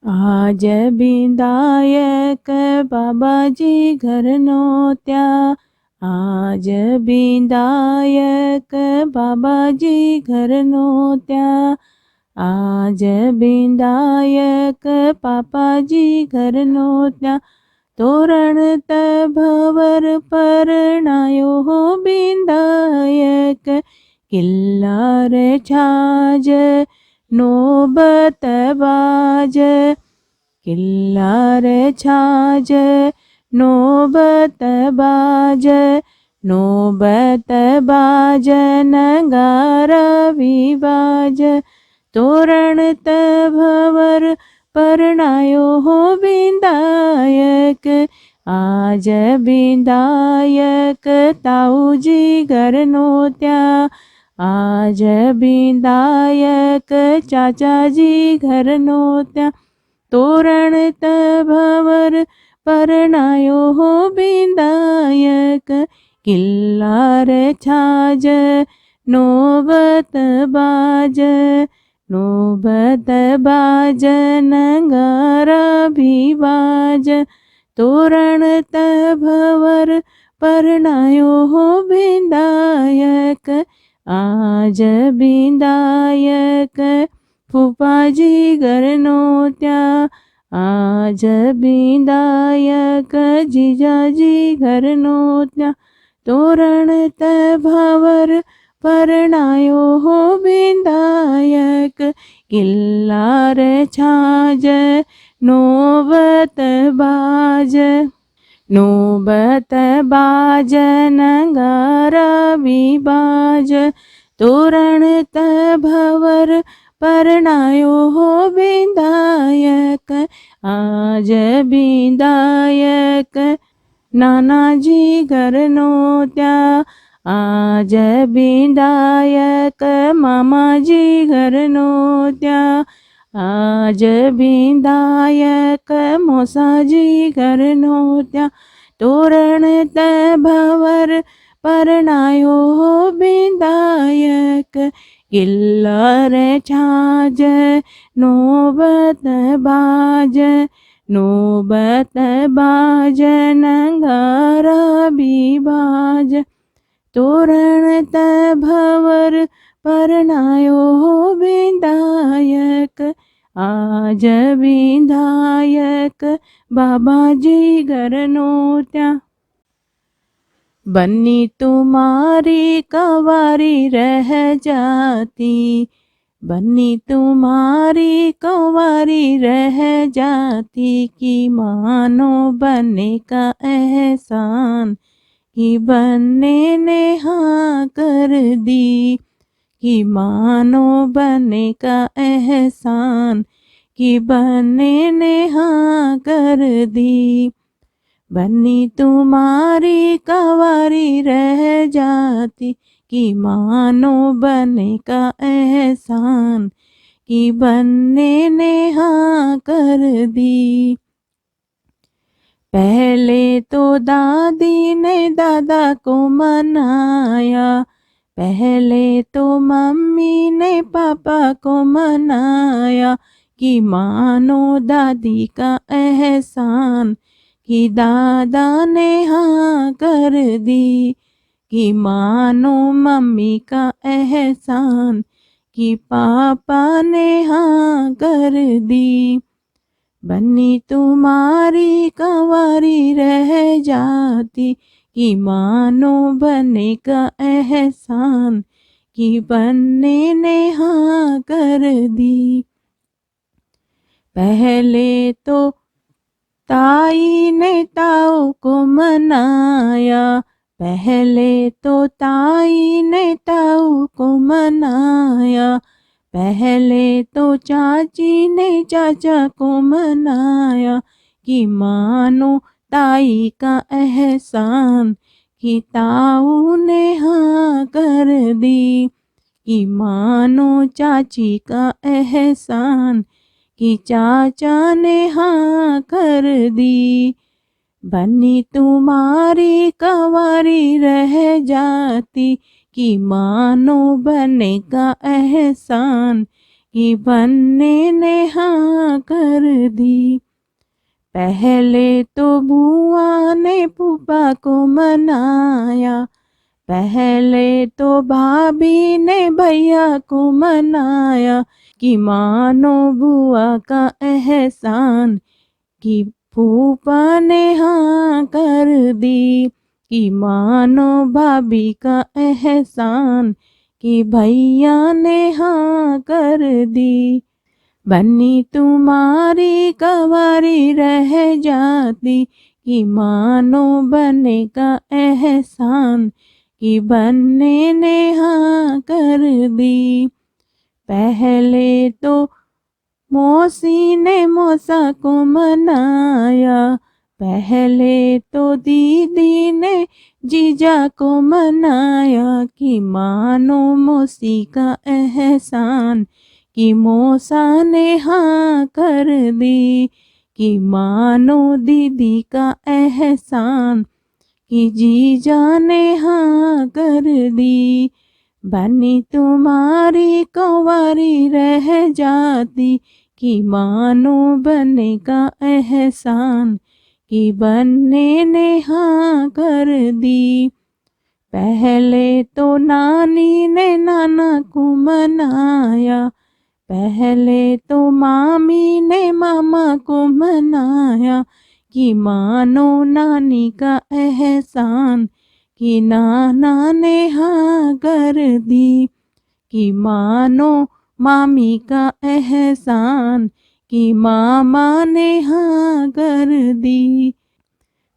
आज बिंदायक बाबाजी घरनो त्या, आज बिंदायक बाबाजी घरनो त्या, आज बिंदायक पापाजी घरनो त्या, तोरण भवर परणायो हो बिंदायक, किल्लार छाज नोबत बाज, किल्लार छाज नोबत बाज, नोबत बाज नगारा विवाज, तोरण भवर परणायो हो बिंदायक, आज बिंदायक ताऊजी घरनो त्या, आज बिंदायक चाचाजी घरनो त्या, तोरण भवर परणायो हो बिंदायक, किल्लार छाज नोबत बाज, नोबत बाज नगारा विवाज, तोरण भवर परणायो हो बिंदायक, आज बिंदायक फुफाजी घरनो त्या, आज बिंदायक जिजाजी घरनो त्या, तोरण भवर परणायो हो बिंदायक, किल्लार छाज नोबत बाज, नोबत बाज नगारा विवाज, तोरण भवर परणायो हो बिंदायक, आज बिंदायक नानाजी घरनो त्या, आज बिंदायक मामाजी घरनो त्या, आज बिंदायक मोसाजी घरनो त्या, तोरण भवर परणायो हो बिंदायक, किल्लार छाज नोबत बाज, नोबत बाज नगारा विवाज, तोरण भवर परणायो हो बिंदायक, आज बिंदायक बाबाजी घरनो त्या, बन्नी तुम्हारी कंवारी रह जाती, बन्नी तुम्हारी कंवारी रह जाती, कि मानो बनने का एहसान, कि बनने ने हाँ कर दी, कि मानो बनने का एहसान, कि बनने ने हाँ कर दी, बन्नी तुम्हारी कंवारी रह जाती, कि मानो बनने का एहसान, कि बनने ने हाँ कर दी। पहले तो दादी ने दादा को मनाया, पहले तो मम्मी ने पापा को मनाया, कि मानो दादी का एहसान, कि दादा ने हाँ कर दी, कि मानो मम्मी का एहसान, कि पापा ने हाँ कर दी, बन्नी तुम्हारी कंवारी रह जाती, कि मानो बनने का एहसान, कि बनने ने हाँ कर दी। पहले तो ताई ने ताऊ को मनाया, पहले तो ताई ने ताऊ को मनाया, पहले तो चाची ने चाचा को मनाया, कि मानो ताई का एहसान, कि ताऊ ने हाँ कर दी, कि मानो चाची का एहसान, कि चाचा ने हाँ कर दी, बन्नी तुम्हारी कंवारी रह जाती, कि मानो बनने का एहसान, कि बनने ने हाँ कर दी। पहले तो बुआ ने फूफा को मनाया, पहले तो भाभी ने भैया को मनाया कि मानो बुआ का एहसान, कि फूफा ने हाँ कर दी। कि मानो भाभी का एहसान, कि भैया ने हाँ कर दी। बन्नी तुम्हारी कवारी रह जाती, कि मानो बने का एहसान, कि बनने ने हाँ कर दी। पहले तो मौसी ने मौसा को मनाया, पहले तो दीदी ने जीजा को मनाया कि मानो मौसी का एहसान, कि मौसा ने हाँ कर दी। कि मानो दीदी का एहसान, कि जीजा ने हाँ कर दी। बनी तुम्हारी कंवारी रह जाती, कि मानो बने का एहसान, कि बनने ने हाँ कर दी। पहले तो नानी ने नाना को मनाया, पहले तो मामी ने मामा को मनाया कि मानो नानी का एहसान, कि नाना ने हाँ कर दी। कि मानो मामी का एहसान, कि मामा ने हाँ कर दी।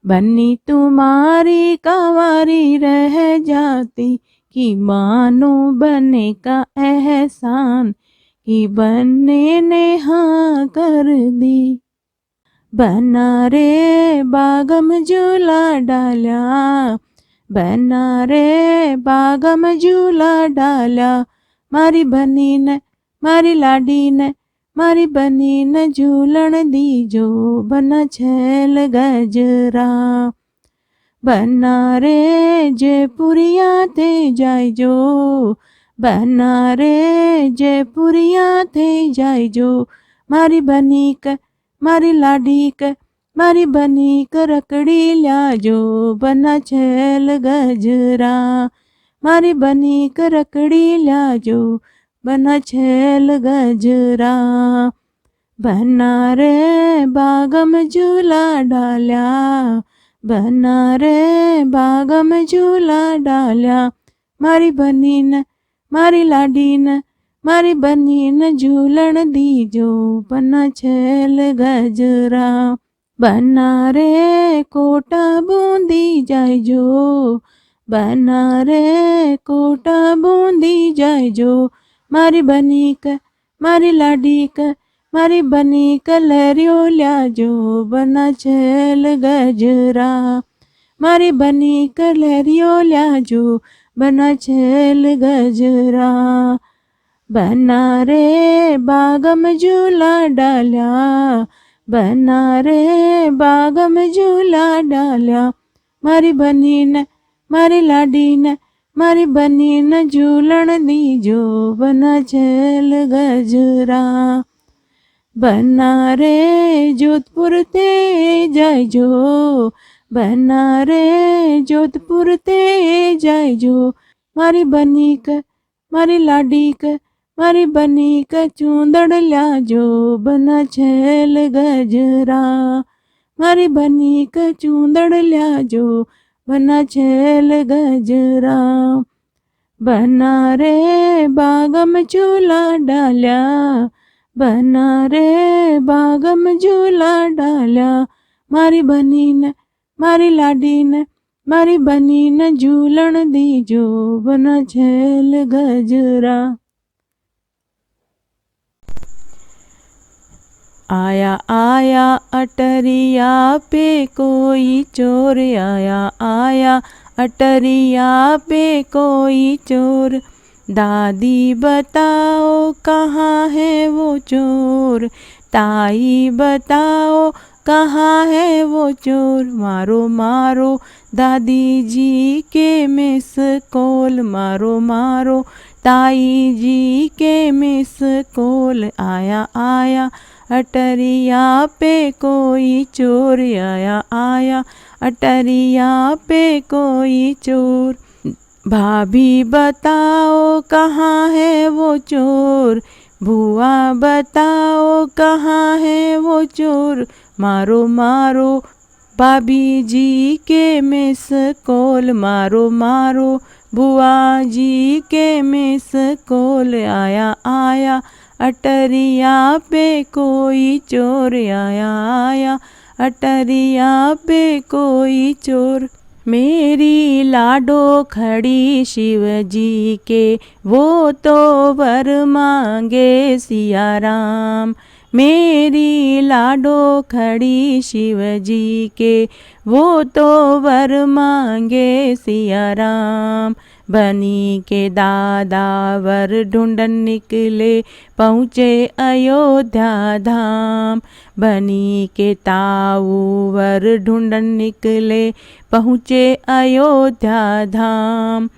बन्नी तुम्हारी कंवारी रह जाती, कि मानो बने का एहसान, कि बनने ने हाँ कर दी। बना रे बागम झूला डाला, बना रे बागम झूला डाला, मारी बनी ने मारी लाडी ने मारी बनी ने झूलन दीजो, बना छैल गजरा। बना रे जयपुरिया थे जायजो, बना रे जयपुरिया थे जायजो, मारी बनी क मारी लाडी क मारी बनी क रकड़ी ल्याजो, बना छैल गजरा। मारी बनी क रकड़ी ल्याजो, बना छैल गजरा। बना रे बागम झूला डाल्या, बना रे बागम झूला डाल्या, मारी बनी न मारी लाडी न मारी बनी न झूलन दीजो, बना छैल गजरा। बना रे कोटा बूंदी जायजो, बना रे कोटा बूंदी जायजो, मारी बनी क मारी लाडी क मारी बनी कलरियो ल्याजो, बना छैल गजरा। मारी बनी कलरियो ल्याजो, बना छैल गजरा। बना रे बागम झूला डाल्या, बना रे बागम झूला डाल्या, मारी बनी न मारी लाडी न मारी बनी न झूलन दीजो, बना छैल गजरा। बना रे जोधपुर ते जायजो, बना रे जोधपुर ते जायजो, मारी बनी क मारी लाडी क मारी बनी क चूंदड़ ल्याजो, बना छैल गजरा। मारी बनी क चूंदड़ ल्याजो, बना छैल गजरा। बना रे बागम झूला डाल्या, बना रे बागम झूला डाल्या, मारी बनी न मारी लाडी न मारी बनी न झूलन दीजो, बना छैल गजरा। आया आया अटरिया पे कोई चोर, आया आया अटरिया पे कोई चोर, दादी बताओ कहाँ है वो चोर, ताई बताओ कहाँ है वो चोर, मारो मारो दादी जी के मिस कॉल, मारो मारो ताई जी के मिस कॉल आया आया अटरिया पे कोई चोर आया आया अटरिया पे कोई चोर। भाभी बताओ कहाँ है वो चोर, बुआ बताओ कहाँ है वो चोर, मारो मारो भाभी जी के मिस कॉल, मारो मारो बुआ जी के मिस कॉल आया आया अटरिया पे कोई चोर आया आया अटरिया पे कोई चोर। मेरी लाडो खड़ी शिव जी के, वो तो वर मांगे सिया राम। मेरी लाडो खड़ी शिव जी के, वो तो वर मांगे सिया राम। बनी के दादा वर ढूंढन निकले, पहुँचे अयोध्या धाम। बनी के ताऊ वर ढूंढन निकले, पहुँचे अयोध्या धाम।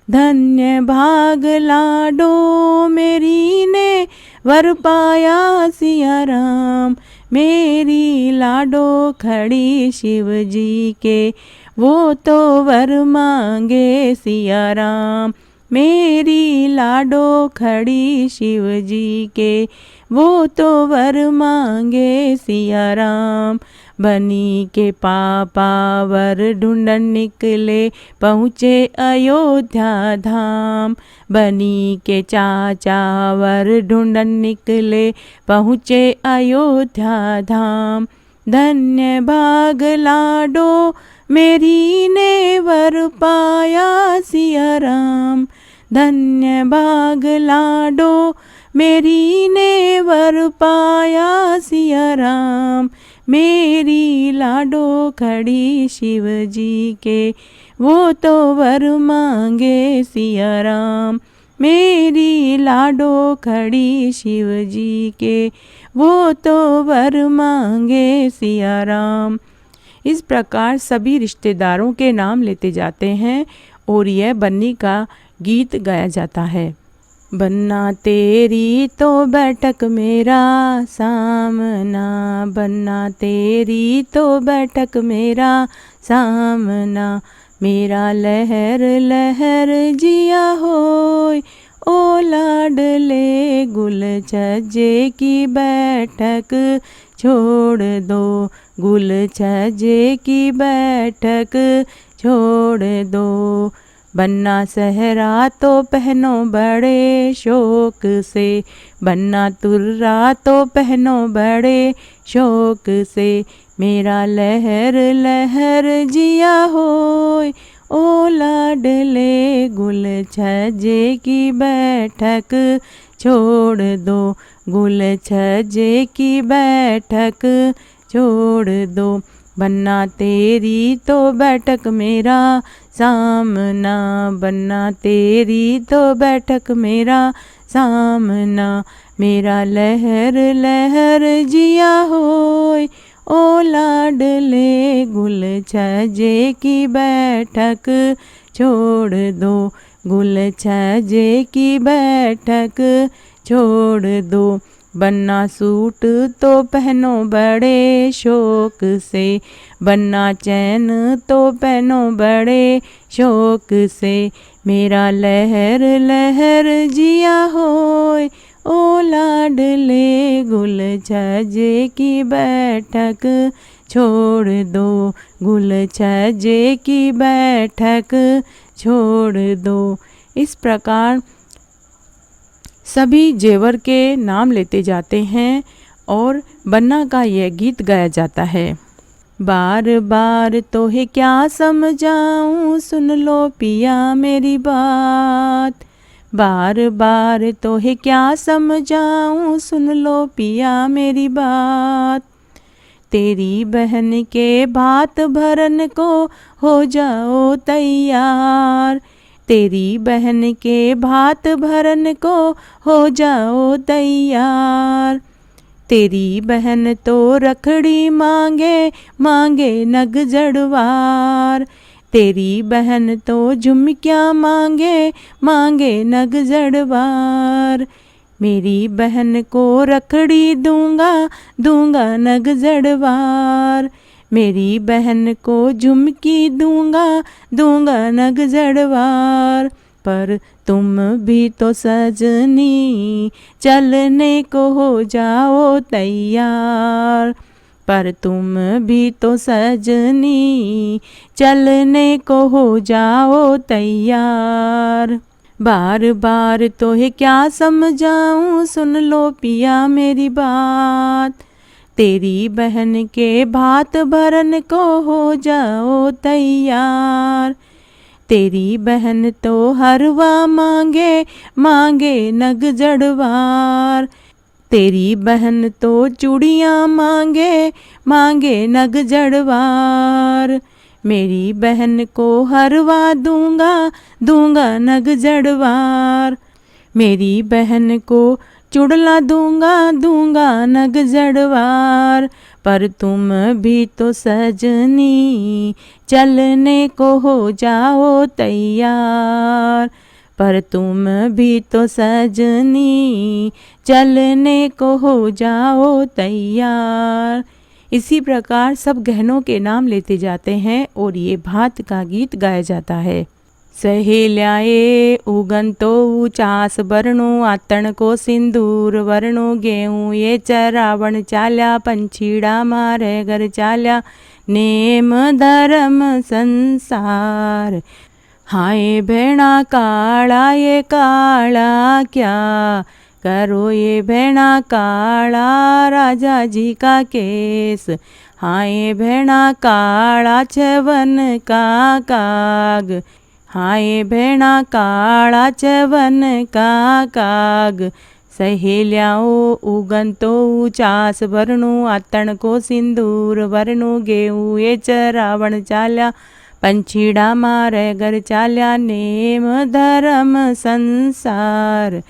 धन्य भाग लाडो मेरी ने, वर पाया सिया राम। मेरी लाडो खड़ी शिव जी के, वो तो वर मांगे सिया राम। मेरी लाडो खड़ी शिव जी के, वो तो वर मांगे सिया राम। बनी के पापा वर ढूंढन निकले, पहुँचे अयोध्या धाम। बनी के चाचा वर ढूंढन निकले, पहुँचे अयोध्या धाम। धन्य भाग लाडो मेरी ने, वर पाया सिया राम। धन्य भाग लाडो मेरी ने, वर पाया सिया राम। मेरी लाडो खड़ी शिव जी के, वो तो वर मांगे सिया राम। मेरी लाडो खड़ी शिव जी के, वो तो वर मांगे सिया राम। इस प्रकार सभी रिश्तेदारों के नाम लेते जाते हैं और यह बन्नी का गीत गाया जाता है। बन्ना तेरी तो बैठक मेरा सामना, बन्ना तेरी तो बैठक मेरा सामना। मेरा लहर लहर जिया होय, ओ लाडले गुल छज्जे की बैठक छोड़ दो, गुल छज्जे की बैठक छोड़ दो। बन्ना सहरा तो पहनो बड़े शौक से, बन्ना तुर्रा तो पहनो बड़े शौक से। मेरा लहर लहर जिया होय, ओ लाडले गुल छज्जे की बैठक छोड़ दो, गुल छज्जे की बैठक छोड़ दो। बन्ना तेरी तो बैठक मेरा सामना, बन्ना तेरी तो बैठक मेरा सामना। मेरा लहर लहर जिया होय, ओ लाडले गुल छज्जे की बैठक छोड़ दो, गुल छज्जे की बैठक छोड़ दो। बन्ना सूट तो पहनो बड़े शौक से, बन्ना चैन तो पहनो बड़े शौक से। मेरा लहर लहर जिया होय, ओ लाडले गुल छज्जे की बैठक छोड़ दो, गुल छज्जे की बैठक छोड़ दो। इस प्रकार सभी जेवर के नाम लेते जाते हैं और बन्ना का यह गीत गाया जाता है। बार बार तो है क्या समझाऊं, सुन लो पिया मेरी बात। बार बार तो है क्या समझाऊं, सुन लो पिया मेरी बात। तेरी बहन के भात भरन को हो जाओ तैयार, तेरी बहन के भात भरन को हो जाओ तैयार। तेरी बहन तो रखड़ी मांगे मांगे नग जड़वार, तेरी बहन तो झुमकियाँ मांगे मांगे नग जड़वार। मेरी बहन को रखड़ी दूंगा दूंगा नग जड़वार। मेरी बहन को झुमकी दूंगा दूंगा नग जड़वार। पर तुम भी तो सजनी चलने को हो जाओ तैयार। पर तुम भी तो सजनी चलने को हो जाओ तैयार। बार बार तो है क्या समझाऊं, सुन लो पिया मेरी बात। तेरी बहन के भात भरन को हो जाओ तैयार। तेरी बहन तो हरवा मांगे मांगे नग जड़वार। तेरी बहन तो चूड़ियाँ मांगे मांगे नग जड़वार। मेरी बहन को हरवा दूंगा दूंगा नग जड़वार। मेरी बहन को चुड़ला दूंगा दूंगा नग जड़वार। पर तुम भी तो सजनी चलने को हो जाओ तैयार। पर तुम भी तो सजनी चलने को हो जाओ तैयार। इसी प्रकार सब गहनों के नाम लेते जाते हैं और ये भात का गीत गाया जाता है। सहेल्याए उगन तो चास बरणो, आतण को सिंदूर वरणो गेहूँ ये चरावण चाल्या, पंछीड़ा मारे घर चाल्या, नेम धर्म संसार। हाय भेणा काला ये काला क्या, करो ये भेणा काला राजा जी का केस। हाय भेणा काला चवन का काग, हाय भेणा काला चवन का काग। सहेल्याओ उगन तो चास भरणो, आतण को सिंदूर वरणो गेहूँ ये चरावण चाल्या, पंछीड़ा मारे घर चाल्या, नेम धर्म संसार।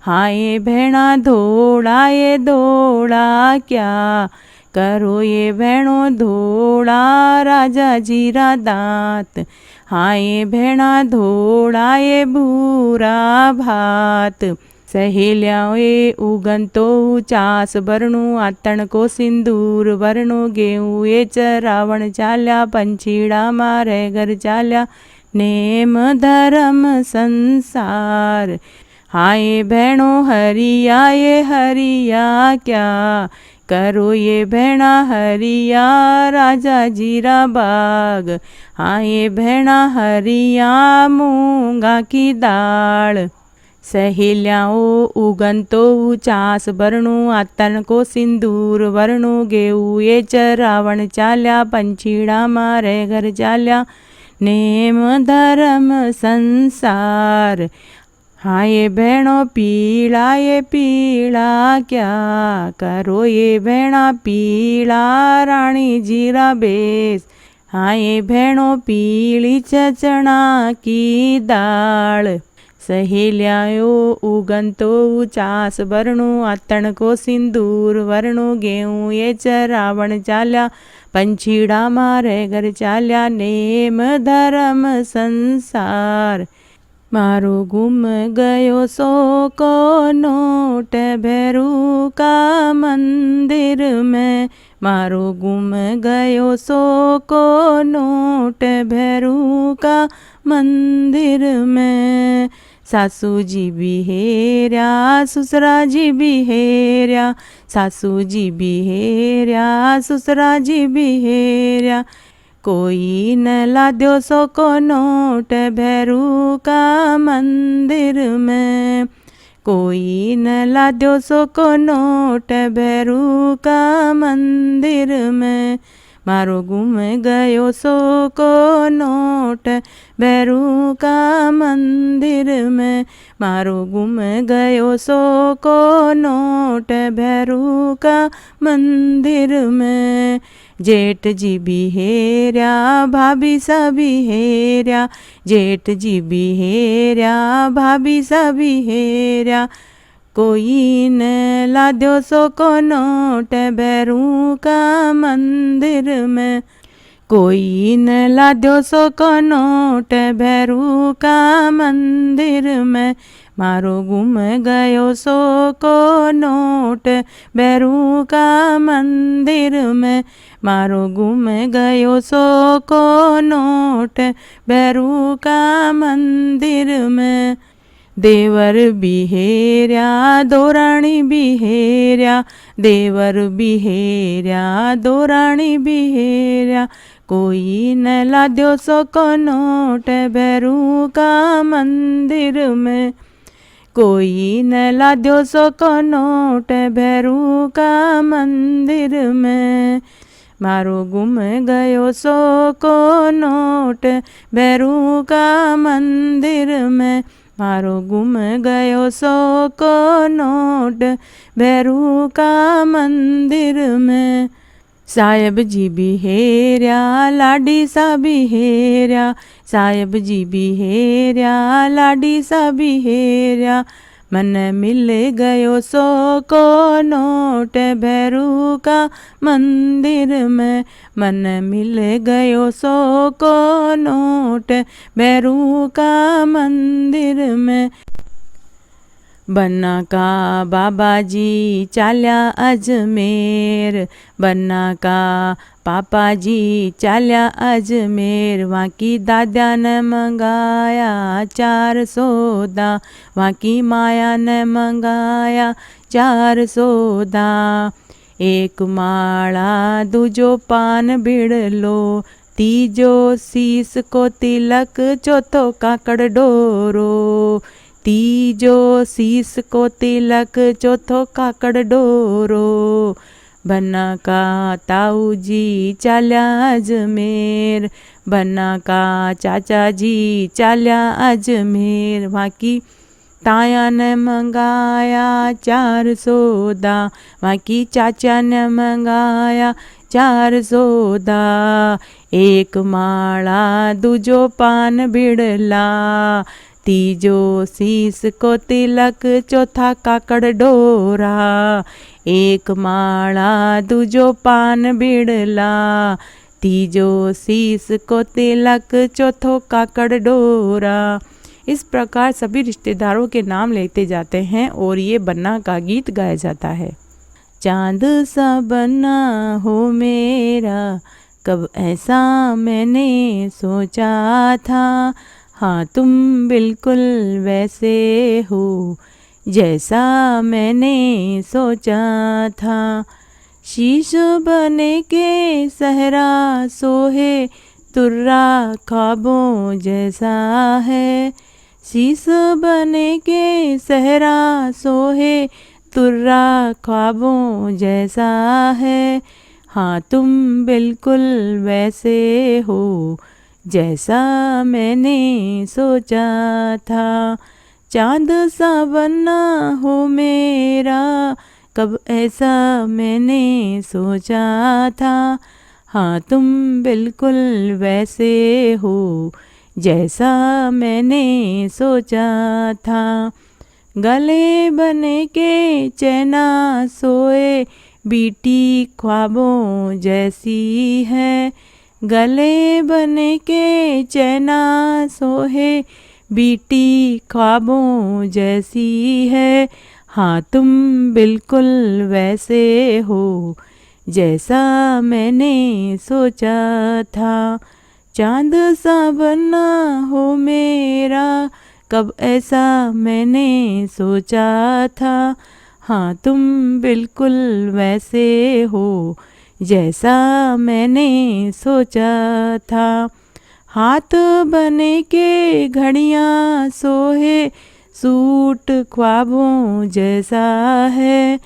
हाय भेणा धोड़ा ये धोड़ा क्या, करो ये भेणो धोड़ा राजा जीरा दांत। हाय भेणा धोड़ा ये भूरा भात। सहेल्याए उगन तो चास बरणो, आतण को सिंदूर वरणो गेहूँ ये चरावण चाल्या, पंछीड़ा मारे घर चाल्या, नेम धर्म संसार। हाय भेणो हरिया ये हरिया क्या, करो ये भेणा हरिया राजा जीरा बाग। हाय भेणा हरिया मूंगा की दाल। सहेल्याओ उगन तो चास बरणो, आतण को सिंदूर वरणो गेहूँ ये चरावण चाल्या, पंछीड़ा मारे घर चाल्या, नेम धर्म संसार। हाय भेणो पीला ये पीला क्या, करो ये भेणा पीला रानी जीरा बेस। हाय भेणो पीली चचना की दाल। सहेल्याओ उगन तो चास बरणो, आतण को सिंदूर वरणो गेहूँ ये चरावण चाल्या, पंछीड़ा मारे घर चाल्या, नेम धर्म संसार। मारो गुम गयो सो को नोट भैरू का मंदिर में। मारो गुम गयो सो को नोट भैरू का मंदिर में। सासू जी भी हेऱ्या ससुरा जी भी हेऱ्या, सासू जी भी हेऱ्या ससुरा जी भी हेऱ्या। कोई न लाद्यो सो को नोट भैरू का मंदिर में। कोई न लाद्यो सो को नोट भैरू का मंदिर में। मारो गुम गयो सो को नोट भैरू का मंदिर में। मारो गुम गयो सो को नोट भैरू का मंदिर में। जेठ जी भी हेऱ्या भाभी सभी हेऱ्या, जेठ जी भी हेऱ्या भाभी सभी हेऱ्या। कोई न लाद्यो सो को नोट भैरू का मंदिर में। कोई न लाद्यो सो को नोट भैरू का मंदिर में, मारो गुम गयो सो को नोट भैरू का मंदिर में, मारो गुम गयो सो को नोट भैरू का मंदिर में। देवर बिहेर्या दोराणी बिहेर्या, देवर बिहेर्या दोराणी बिहेर्या, कोई न लाद्यो सो को नोट भैरू का मंदिर में, कोई न लाद्यो सो को नोट भैरू का मंदिर में, मारो गुम गयो सो को नोट भैरू का मंदिर में, मारो गुम गयो सो को नोट भैरू का मंदिर में। साहेब जी बिहेर्या लाडी सा बिहेर्या, साहेब जी बिहेर्या लाडी सा बिहेर्या, मन मिल गयो सो को नोट भैरू का मंदिर में, मन मिल गयो सो को नोट भैरू का मंदिर में। बन्ना का बाबा जी चाल्या अजमेर, बन्ना का पापा जी चाल्या अजमेर, वहाँ की दादा ने मंगाया 4 सौदा, वहाँ की माया ने मंगाया 4 सौदा, एक माला दूजो पान बिड़लो, तीजो शीस को तिलक, चौथो काकड़ डोरो, तीजो शीस को तिलक, चौथो काकड़ डोरो। बन्ना का ताऊ जी चाल्या अजमेर, बन्ना का चाचा जी चाल्या अजमेर, वहाँ की ताया ने मंगाया 4 सौदा, वहाँ की चाचा ने मंगाया 4 सौदा, एक माला दूजो पान बिड़ला, तीजो शीस को तिलक, चौथा काकड़ डोरा, एक माला दूजो पान बिड़ला, तीजो शीस को तिलक, चौथो काकड़ डोरा। इस प्रकार सभी रिश्तेदारों के नाम लेते जाते हैं और ये बन्ना का गीत गाया जाता है। चांद सा बन्ना हो मेरा, कब ऐसा मैंने सोचा था, हाँ तुम बिल्कुल वैसे हो जैसा मैंने सोचा था, शीश बने के सहरा सोहे तुर्रा ख्वाबों जैसा है, शीश बने के सहरा सोहे तुर्रा ख्वाबों जैसा है, हाँ तुम बिल्कुल वैसे हो जैसा मैंने सोचा था। चांद सा बन्ना हो मेरा, कब ऐसा मैंने सोचा था, हाँ तुम बिल्कुल वैसे हो जैसा मैंने सोचा था। गले बने के चैना सोए बीटी ख्वाबों जैसी है, गले बने के चैना सोहे बीटी ख्वाबों जैसी है, हाँ तुम बिल्कुल वैसे हो जैसा मैंने सोचा था। चांद सा बन्ना हो मेरा, कब ऐसा मैंने सोचा था, हाँ तुम बिल्कुल वैसे हो जैसा मैंने सोचा था। हाथ बने के घड़ियाँ सोहे सूट ख्वाबों जैसा है,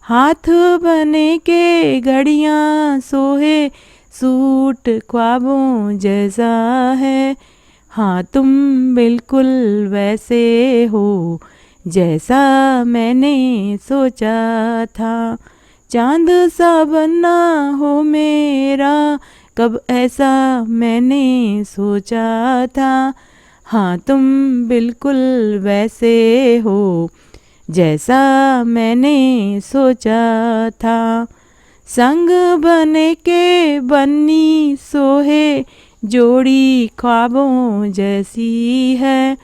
हाथ बने के घड़ियाँ सोहे सूट ख्वाबों जैसा है, हाँ तुम बिल्कुल वैसे हो जैसा मैंने सोचा था। चांद सा बन्ना हो मेरा, कब ऐसा मैंने सोचा था, हाँ तुम बिल्कुल वैसे हो जैसा मैंने सोचा था। संग बने के बन्नी सोहे, जोड़ी ख्वाबों जैसी है।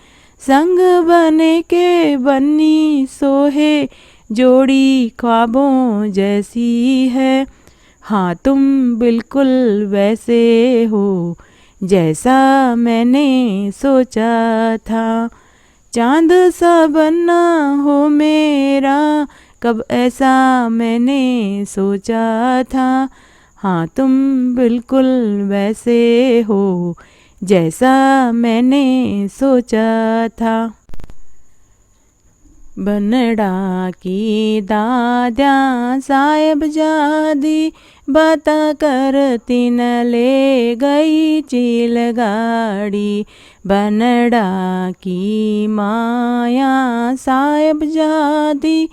संग बने के बन्नी सोहे, जोड़ी ख्वाबों जैसी है। हाँ तुम बिल्कुल वैसे हो, जैसा मैंने सोचा था। चांद सा बनना हो मेरा, कब ऐसा मैंने सोचा था। हाँ तुम बिल्कुल वैसे हो, जैसा मैंने सोचा था। बनड़ा की दाद्या साहिबजादी, बाता करती न ले गई चील गाड़ी। बनड़ा की माया साहिबजादी,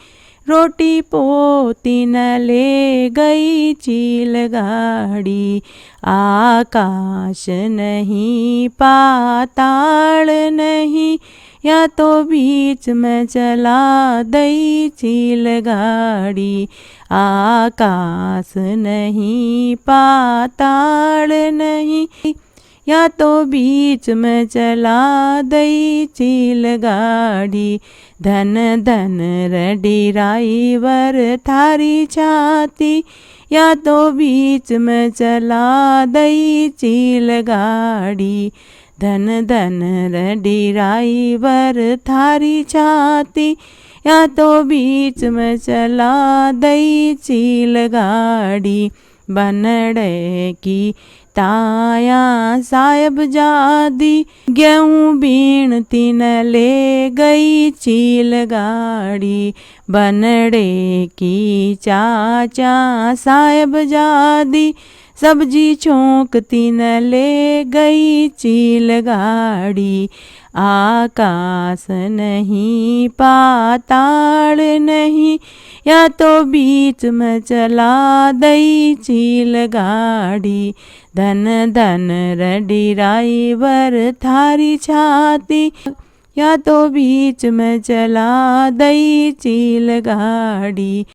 रोटी पोती न ले गई चील गाड़ी। आकाश नहीं पाताल नहीं, या तो बीच में चला दई चील गाड़ी। आकाश नहीं पाताल नहीं, या तो बीच में चला दई चील गाड़ी। धन धन रे ड्राइवर थारी छाती, या तो बीच में चला दई चील गाड़ी। धन धन रे ड्राइवर थारी छाती, या तो बीच में चला दई चील गाड़ी। बनड़े की ताया साहिबजादी, गेहूँ बीनती न ले गई चील गाड़ी। बनड़े की चाचा साहिबजादी, सब्जी छोंकती न ले गई चील गाड़ी। आकाश नहीं पाताल नहीं, या तो बीच में चला दई चील गाड़ी। धन धन रे ड्राइवर थारी छाती, या तो बीच में चला दई चील गाड़ी।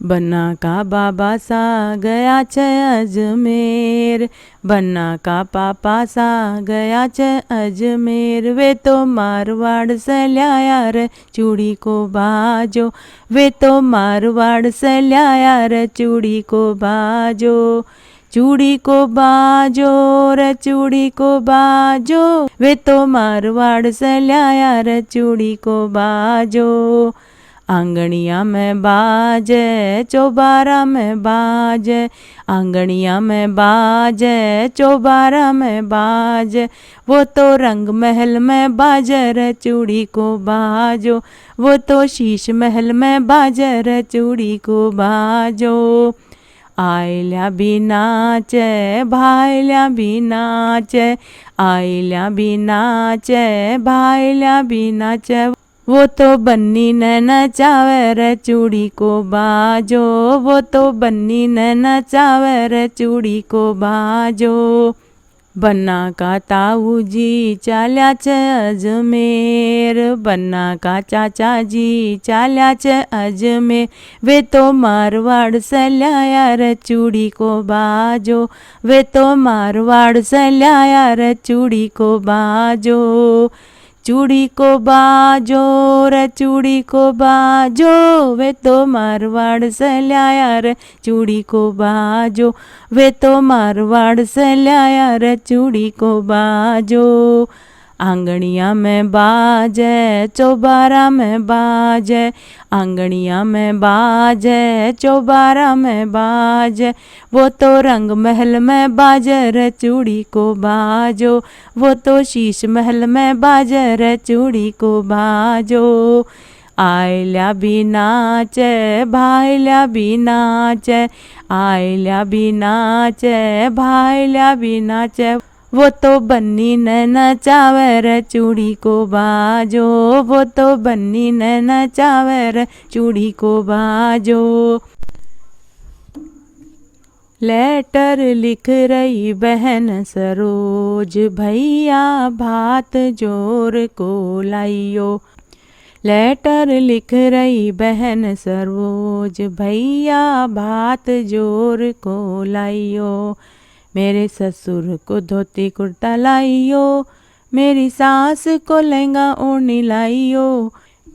बन्ना का बाबा सा गया छ अजमेर, बन्ना का पापा सा गया छ अजमेर। वे तो मारवाड़ से लाया रे चूड़ी को बाजो, वे तो मारवाड़ से लाया रे चूड़ी को बाजो। चूड़ी को बाजो रे चूड़ी को बाजो, वे तो मारवाड़ से लाया रे चूड़ी को बाजो। आंगनिया में बाजे चौबारा में बाजे, आंगनिया में बाजे चौबारा में बाजे। वो तो रंग महल में बाजे रे चूड़ी को बाजो, वो तो शीश महल में बाजे रे चूड़ी को बाजो। आयल्या भी नाचे भाईल्या भी नाचे, आयल्या भी नाचे भाईल्या भी नाचे। वो तो बन्नी ने नचावे रे चूड़ी को बाजो, वो तो बन्नी ने नचावे रे चूड़ी को बाजो। बन्ना का ताऊ जी चाल्या छ अजमेर, बन्ना का चाचा जी चाल्या छ अजमेर। वे तो मारवाड़ से लाया रे चूड़ी को बाजो, वे तो मारवाड़ से लाया रे चूड़ी को बाजो। चूड़ी को बाजो रे चूड़ी को बाजो, वे तो मारवाड़ से लाया रे चूड़ी को बाजो, वे तो मारवाड़ से लाया रे चूड़ी को बाजो। आंगनिया में बाजे चौबारा में बाजे, आंगनिया में बाजे चौबारा में बाजे। वो तो रंग महल में बाजे रे चूड़ी को बाजो, वो तो शीश महल में बाजे रे चूड़ी को बाजो। आयल्या भी नाचे भाईल्या भी नाचे, आयल्या भी नाचे भाईल्या भी नाचे। वो तो बन्नी ने नचावे रे चूड़ी को बाजो, वो तो बन्नी ने नचावे रे चूड़ी को बाजो। लेटर लिख रही बहन सरोज, भैया भात जोर को लाइयो। लेटर लिख रही बहन सरोज, भैया भात जोर को लाइयो, मेरे ससुर को धोती कुर्ता लाइयो, मेरी सास को लहंगा ओढ़नी लाइयो,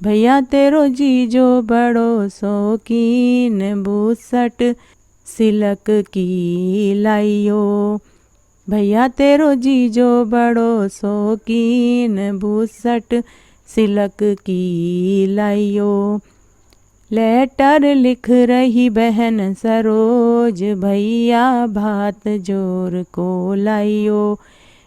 भैया तेरो जीजो बड़ो शौकीन, बूसट सिलक की लाइयो, भैया तेरो जीजो बड़ो शौकीन, बूसट सिलक की लाइयो। लेटर लिख रही बहन सरोज, भैया भात जोर को लाइयो,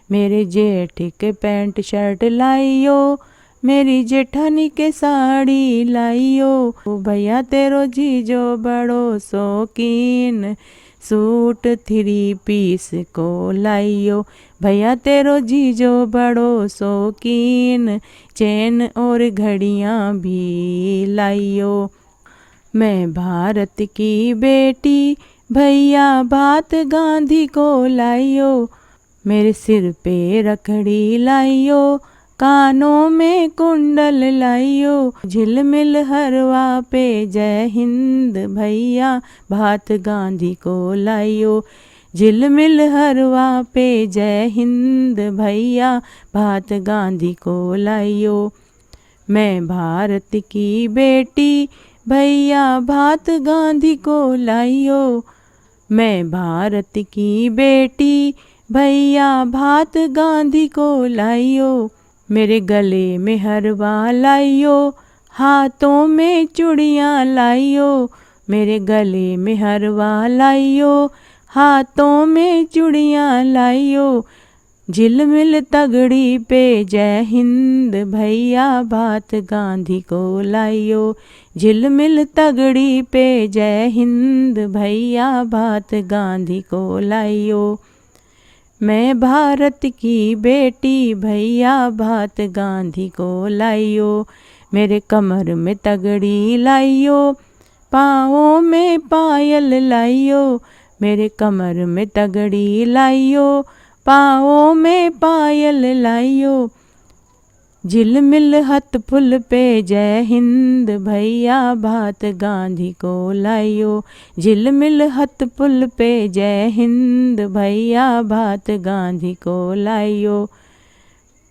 मेरे जेठ के पैंट शर्ट लाइयो, मेरी जेठानी के साड़ी लाइयो, भैया तेरो जीजो बड़ो शौकीन, सूट 3 पीस को लाइयो, भैया तेरो जीजो बड़ो शौकीन, चैन और घड़ियाँ भी लाइयो। मैं भारत की बेटी, भैया भात गांधी को लाइयो, मेरे सिर पे रखड़ी लाइयो, कानों में कुंडल लाइयो, झिलमिल हरवा पे जय हिंद, भैया भात गांधी को लाइयो, झिलमिल हरवा पे जय हिंद, भैया भात गांधी को लाइयो। मैं भारत की बेटी, भैया भात गांधी को लाइयो, मैं भारत की बेटी, भैया भात गांधी को लाइयो, मेरे गले में हरवा लाइयो, हाथों में चूड़ियाँ लाइयो, मेरे गले में हरवा लाइयो, हाथों में चूड़ियाँ लाइयो, झिलमिल तगड़ी पे जय हिंद, भैया भात गांधी को लाइयो, झिलमिल तगड़ी पे जय हिंद, भैया भात गांधी को लाइयो। मैं भारत की बेटी, भैया भात गांधी को लाइयो, मेरे कमर में तगड़ी लाइयो, पाँवों में पायल लाइयो, मेरे कमर में तगड़ी लाइयो, पाँवों में पायल लाइयो, झिलमिल हथ फुल पे जय हिंद, भैया भात गांधी को लाइयो, झिलमिल हथ फुल पे जय हिंद, भैया भात गांधी को लाइयो।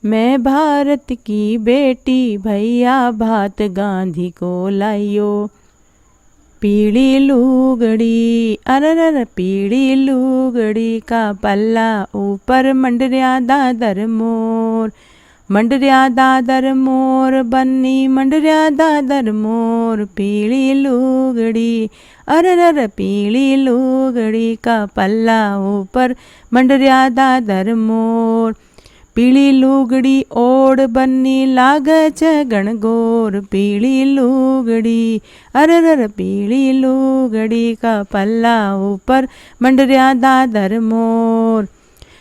मैं भारत की बेटी, भैया भात गांधी को लाइयो। पीली लुगड़ी अरर पीली लुगड़ी का पल्ला, ऊपर मंडरिया दादर मोर, मंडरिया दादर मोर बन्नी, मंडरिया दादर मोर, पीली लुगड़ी अरर पीली लुगड़ी का पल्ला, ऊपर मंडरिया दादर मोर, पीली लुगड़ी ओढ़ बन्नी लागे छ गणगोर, पीली लुगड़ी अरर पीली लुगड़ी का पल्ला, ऊपर मंडरिया दादर मोर,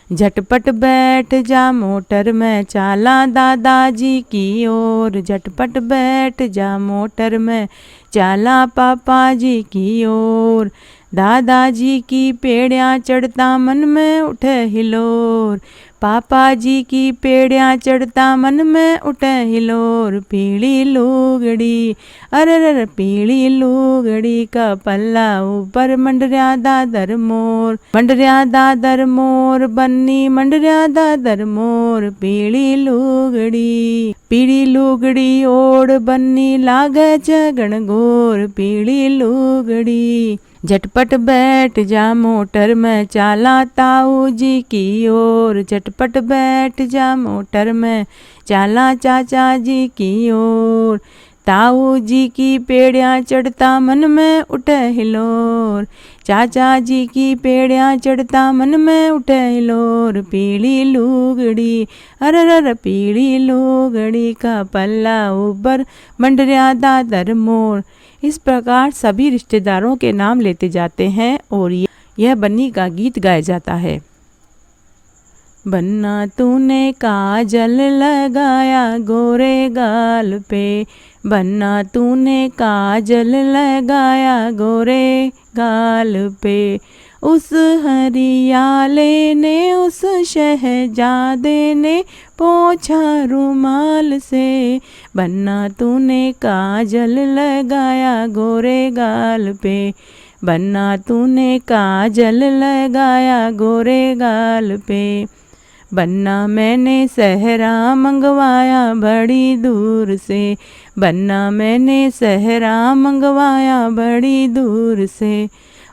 झटपट बैठ जा मोटर में, चाला दादाजी की ओर, झटपट बैठ जा मोटर में, चाला पापा जी की ओर, दादाजी की पेड़ियाँ चढ़ता मन में उठे हिलोर, पापा जी की पेड़ियाँ चढ़ता मन में उठे हिलोर, पीली लुगड़ी अरर पीली लुगड़ी का पल्ला, ऊपर मंडरिया दादर मोर, मंडरिया दादर मोर बन्नी, मंडरिया दादर मोर, पीली लुगड़ी ओढ़ बन्नी लागे छ गणगोर, पीली लुगड़ी झटपट बैठ जा मोटर में, चाला ताऊ जी की ओर, झटपट बैठ जा मोटर में, चाला चाचा जी की ओर, ताऊ जी की पेड़ियाँ चढ़ता मन में उठे हिलोर, चाचा जी की पेड़ियाँ चढ़ता मन में उठे हिलोर, पीली लुगड़ी अरर पीली लुगड़ी का पल्ला, ऊपर मंडरिया दादर मोर। इस प्रकार सभी रिश्तेदारों के नाम लेते जाते हैं और यह बन्नी का गीत गाया जाता है। बन्ना तूने काजल लगाया गोरे गाल पे, बन्ना तूने काजल लगाया गोरे गाल पे, उस हरियाले ने उस शहजादे ने पोंछा रुमाल से। बन्ना तूने काजल लगाया गोरे गाल पे, बन्ना तूने काजल लगाया गोरे गाल पे। बन्ना मैंने सहरा मंगवाया बड़ी दूर से, बन्ना मैंने सहरा मंगवाया बड़ी दूर से।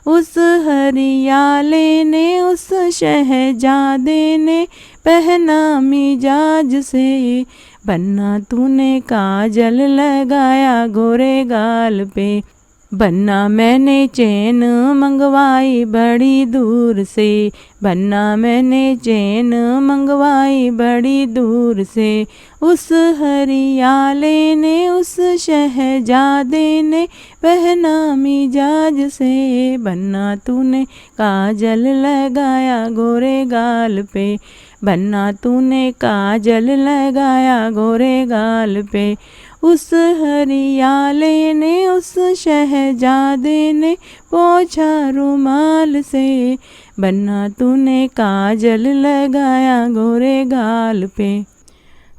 उस हरियाले ने उस शहजादे ने पहना मिजाज से। बन्ना तूने काजल लगाया गोरे गाल पे, बन्ना मैंने चैन मंगवाई बड़ी दूर से, बन्ना मैंने चैन मंगवाई बड़ी दूर से। उस हरियाले ने उस शहजादे ने पहना मिजाज से। बन्ना तूने काजल लगाया गोरे गाल पे, बन्ना तूने काजल लगाया गोरे गाल पे। उस हरियाले ने उस शहजादे ने पोंछा रुमाल से। बन्ना तूने काजल लगाया गोरे गाल पे।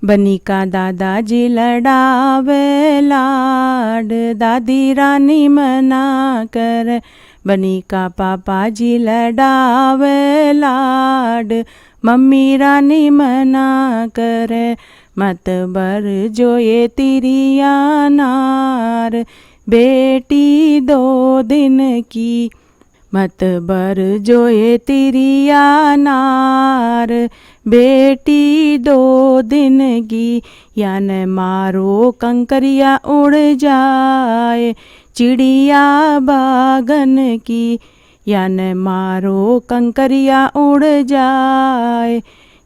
बनी का दादाजी लड़ावे लाड, दादी रानी मना कर। बनी का पापा जी लड़ावे लाड, मम्मी रानी मना कर। मत बर जो ये तिरिया नार, बेटी 2 दिन की। मत बर जो ये तिरिया नार, बेटी 2 दिन की। या न मारो कंकरिया उड़ जाए चिड़िया बागन की, या न मारो कंकरिया उड़ जाए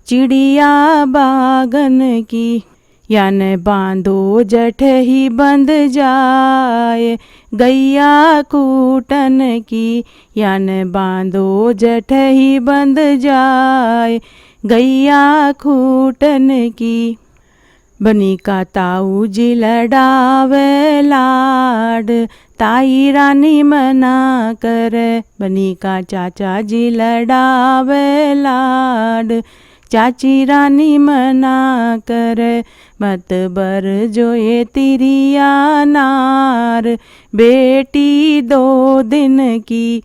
चिड़िया बागन की। या न बांधो जठ ही बंध जाए गैया कूटन की, या न बांधो जठ ही बंध जाए गैया कूटन की। बनी का ताऊ जी लड़ावे लाड, ताई रानी मना कर। बनी का चाचा जी लड़ावे लाड, चाची रानी मना कर। मत बर जो ये तिरिया नार, बेटी 2 दिन की।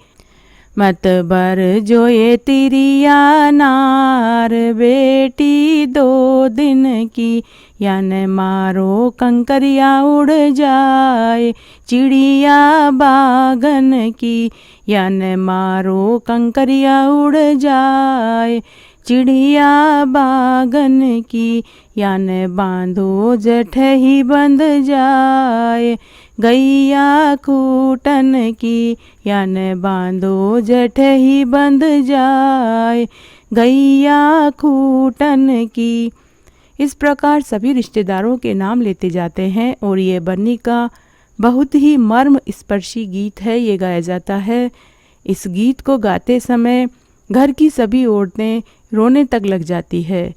मत बर जो ये तिरिया नार, बेटी 2 दिन की। या न मारो कंकरिया उड़ जाए चिड़िया बागन की, या न मारो कंकरिया उड़ जाए चिड़िया बागन की। या न बांधो जठ ही बंध जाए गैया कूटन की, या न बांधो जठ ही बंध जाए गैया कूटन की। इस प्रकार सभी रिश्तेदारों के नाम लेते जाते हैं और ये बन्नी का बहुत ही मर्म स्पर्शी गीत है, ये गाया जाता है। इस गीत को गाते समय घर की सभी औरतें रोने तक लग जाती है।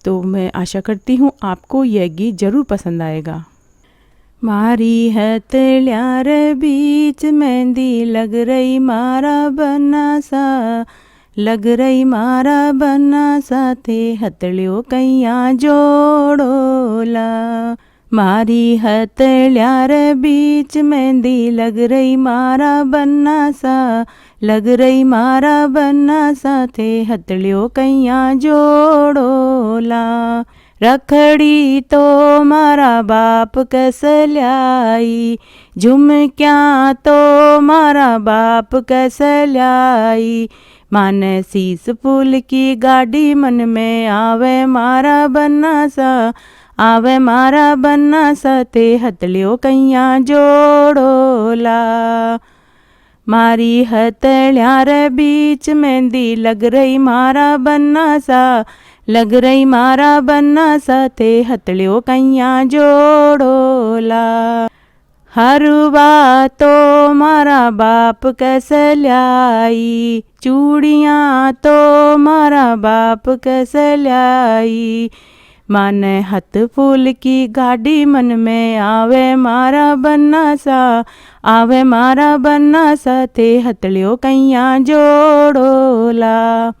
तो मैं आशा करती हूँ आपको यह गीत ज़रूर पसंद आएगा। मारी हथेलियार बीच मेहंदी लग रही मारा बन्ना सा, लग रही मारा बन्ना सा थे हथेलियों कैया जोड़ोला। मारी हथेलियार बीच मेहंदी लग रही मारा बन्ना सा, लग रही मारा बन्ना सा थे हथेलियों कैया जोड़ोला। रखड़ी तो मारा बाप कस ल्याई, झुमक्या तो मारा बाप कस ल्याई। माने शीस फूल की गाड़ी मन में आवे मारा बन्ना सा, आवे मारा बन्ना सा ते हथेलियों कैया जोड़ोला। मारी हथेलियार बीच मेहंदी लग रही मारा बन्ना सा, लग रही मारा बन्ना सा थे हथेलियों कैया जोड़ोला। हरुआ तो मारा बाप कस ल्याई, चूड़ियाँ तो मारा बाप कस ल्याई। माने हथ फूल की गाड़ी मन में आवे मारा बनना सा, आवे मारा बनना सा थे हथलियो कैया जोड़ोला।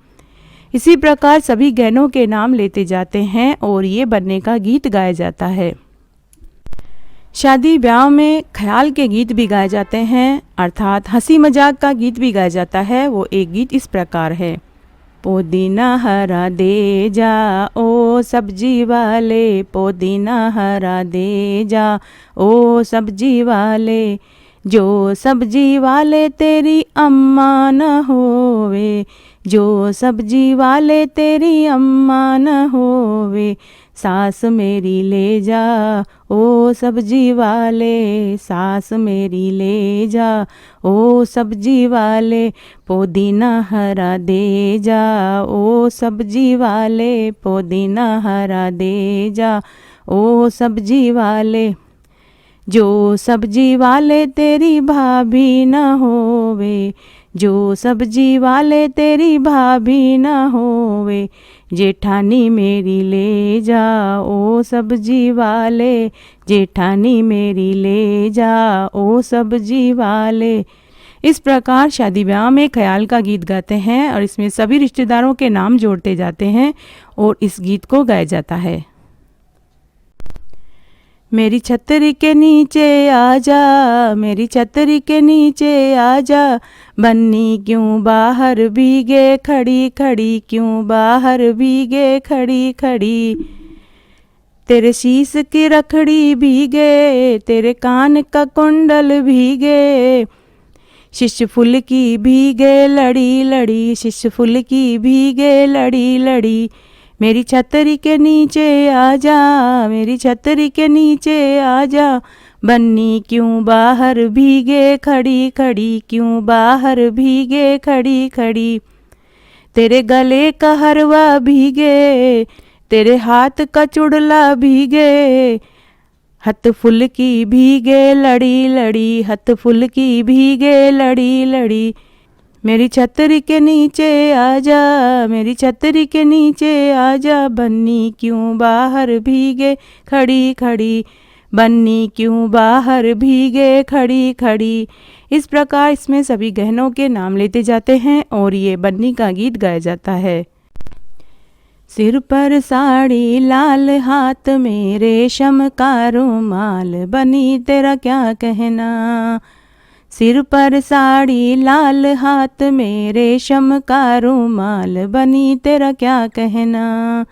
इसी प्रकार सभी गहनों के नाम लेते जाते हैं और ये बनने का गीत गाया जाता है। शादी ब्याह में ख्याल के गीत भी गाए जाते हैं, अर्थात हंसी मजाक का गीत भी गाया जाता है। वो एक गीत इस प्रकार है। पुदीना हरा दे जा ओ सब्जी वाले, पुदीना हरा दे जा ओ सब्जी वाले, जो सब्जी वाले तेरी अम्मा न होवे, जो सब्जी वाले तेरी अम्मा न होवे, सास मेरी ले जा ओ सब्जी वाले, सास मेरी ले जा ओ सब्जी वाले, पुदीना हरा दे जा ओ सब्जी वाले, पुदीना हरा दे जा ओ सब्जी वाले, जो सब्जी वाले तेरी भाभी न होवे, जो सब्जी वाले तेरी भाभी न होवे, जेठानी मेरी ले जा ओ सब्जी वाले, जेठानी मेरी ले जा ओ सब्जी वाले। इस प्रकार शादी ब्याह में ख्याल का गीत गाते हैं और इसमें सभी रिश्तेदारों के नाम जोड़ते जाते हैं और इस गीत को गाया जाता है। मेरी छतरी के नीचे आजा, मेरी छतरी के नीचे आजा, बन्नी क्यों बाहर भीगे खड़ी खड़ी, क्यों बाहर भीगे खड़ी खड़ी, तेरे शीश की रखड़ी भीगे, तेरे कान का कुंडल भीगे, शिष्य फुल की भीगे लड़ी लड़ी, शिष्य फुल की भीगे लड़ी लड़ी, मेरी छतरी के नीचे आजा, मेरी छतरी के नीचे आजा, बन्नी क्यों बाहर भीगे खड़ी खड़ी, क्यों बाहर भीगे खड़ी खड़ी, तेरे गले का हरवा भीगे, तेरे हाथ का चुड़ला भीगे, हथ फुल की भीगे लड़ी लड़ी, हथ फुल की भीगे लड़ी लड़ी, मेरी छतरी के नीचे आजा, मेरी छतरी के नीचे आजा, बन्नी क्यों बाहर भीगे खड़ी खड़ी, बन्नी क्यों बाहर भीगे खड़ी खड़ी। इस प्रकार इसमें सभी गहनों के नाम लेते जाते हैं और ये बन्नी का गीत गाया जाता है। सिर पर साड़ी लाल हाथ में रेशम का रुमाल, बनी तेरा क्या कहना, सिर पर साड़ी लाल हाथ में रेशम का रुमाल, बनी तेरा क्या कहना,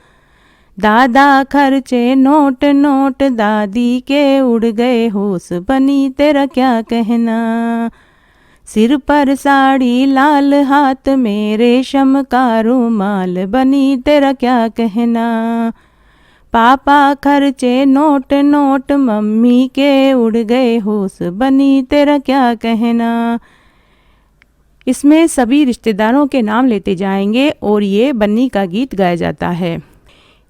दादा खर्चे नोट नोट, दादी के उड़ गए होश, बनी तेरा क्या कहना, सिर पर साड़ी लाल हाथ में रेशम का रुमाल, बनी तेरा क्या कहना, पापा खर्चे नोट नोट, मम्मी के उड़ गए होश, बनी तेरा क्या कहना। इसमें सभी रिश्तेदारों के नाम लेते जाएंगे और ये बन्नी का गीत गाया जाता है।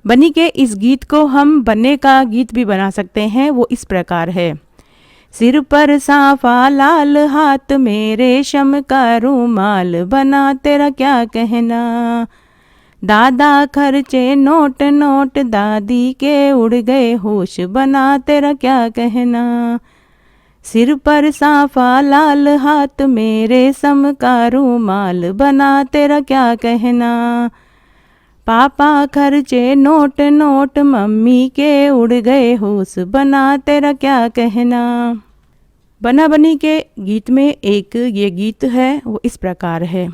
बन्नी के इस गीत को हम बनने का गीत भी बना सकते हैं। वो इस प्रकार है। सिर पर साफा लाल हाथ में रेशम का रुमाल, बना तेरा क्या कहना, दादा खर्चे नोट नोट, दादी के उड़ गए होश, बना तेरा क्या कहना, सिर पर साफा लाल हाथ में रेशम का रुमाल, बना तेरा क्या कहना, पापा खर्चे नोट नोट, मम्मी के उड़ गए होश, बना तेरा क्या कहना। बना बनी के गीत में एक ये गीत है, वो इस प्रकार है।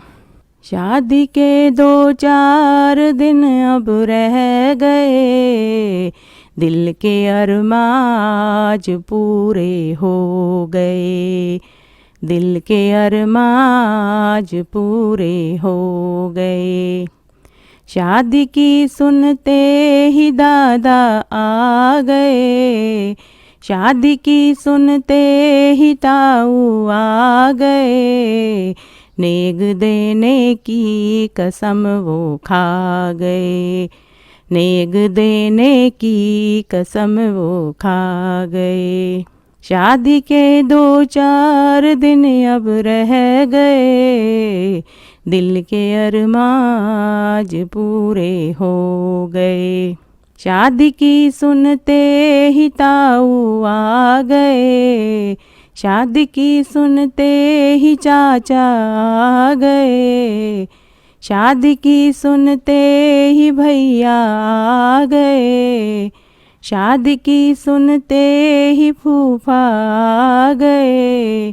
शादी के 2-4 दिन अब रह गए, दिल के अरमाज पूरे हो गए, दिल के अरमाज पूरे हो गए, शादी की सुनते ही दादा आ गए, शादी की सुनते ही ताऊ आ गए, नेग देने की कसम वो खा गए, नेग देने की कसम वो खा गए, शादी के 2-4 दिन अब रह गए, दिल के अरमाज पूरे हो गए। शादी की सुनते ही ताऊ आ गए, शादी की सुनते ही चाचा आ गए, शादी की सुनते ही भैया आ गए, शादी की सुनते ही फूफा आ गए,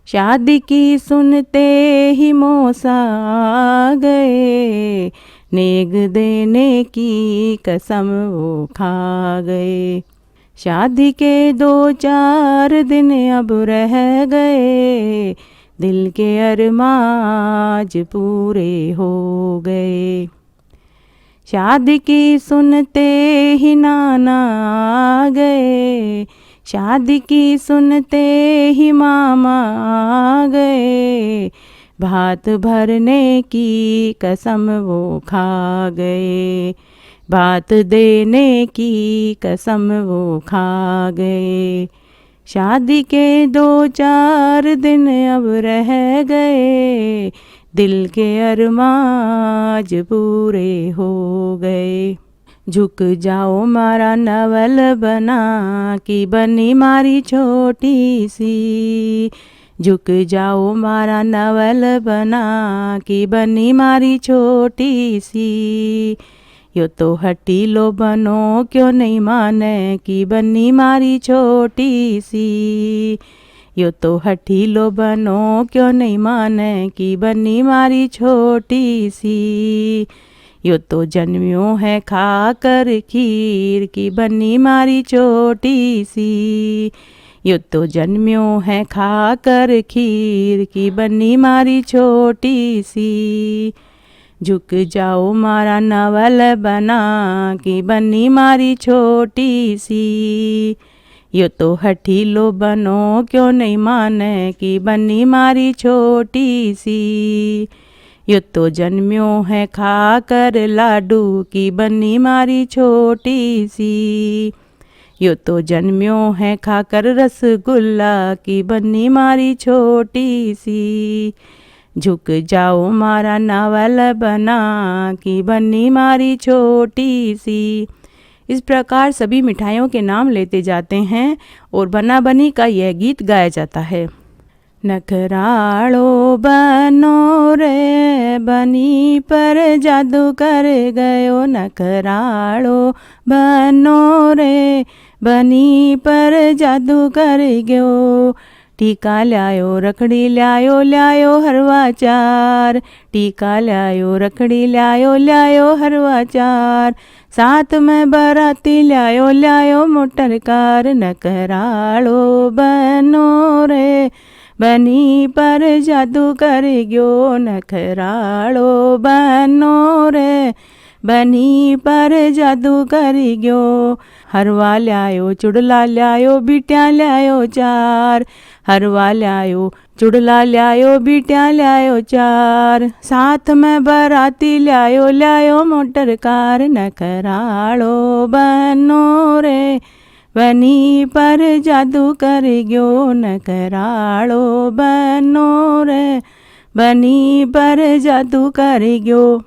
शादी की सुनते ही मौसा आ गए, नेग देने की कसम वो खा गए। शादी के 2-4 दिन अब रह गए, दिल के अरमाज पूरे हो गए। शादी की सुनते ही नाना आ गए, शादी की सुनते ही मामा आ गए, भात भरने की कसम वो खा गए, भात देने की कसम वो खा गए। शादी के 2-4 दिन अब रह गए, दिल के अरमाज पूरे हो गए। झुक जाओ मारा नवल बना कि बनी मारी छोटी सी, झुक जाओ मारा नवल बना कि बनी मारी छोटी सी। यो तो हटीलो बनो क्यों नहीं माने कि बनी मारी छोटी सी, यो तो हठीलो बनो क्यों नहीं माने कि बनी मारी छोटी सी। यो तो जन्मियों है खाकर खीर की बनी मारी छोटी सी, यो तो जन्मियों है खाकर खीर की बनी मारी छोटी सी। झुक जाओ मारा नवल बना कि बनी मारी छोटी सी, यो तो हठीलो बनो क्यों नहीं माने कि बनी मारी छोटी सी। यो तो जन्मियों है खाकर लाडू की बनी मारी छोटी सी, यो तो जन्मियों है खाकर रसगुल्ला की बनी मारी छोटी सी। झुक जाओ मारा नवल बना कि बनी मारी छोटी सी। इस प्रकार सभी मिठाइयों के नाम लेते जाते हैं और बना बनी का यह गीत गाया जाता है। नखराड़ो बनो रे बनी पर जादू कर गयो, नखराड़ो बनो रे बनी पर जादू कर गयो। टीका ल्यायो रखड़ी ल्यायो ल्यायो हरवा चार, टीका ल्यायो रखड़ी ल्यायो ल्यायो हरवा चार। साथ में बाराती ल्यायो ल्यायो मोटर कार, नखराड़ो बनो रे बनी पर जादू कर गयो, नखराड़ो बनो रे बनी पर जादू कर गयो। हरवा ल्यायो चुड़ला ल्यायो बिटिया ल्यायो चार, हरवा ल्यायो चुड़ला ल्यायो बिटिया ल्यायो चार। साथ में बाराती ल्यायो ल्यायो मोटर कार, नखराड़ो बनो रे बनी पर जादू कर गयो, नखराड़ो बनो रे बनी पर जादू कर गयो।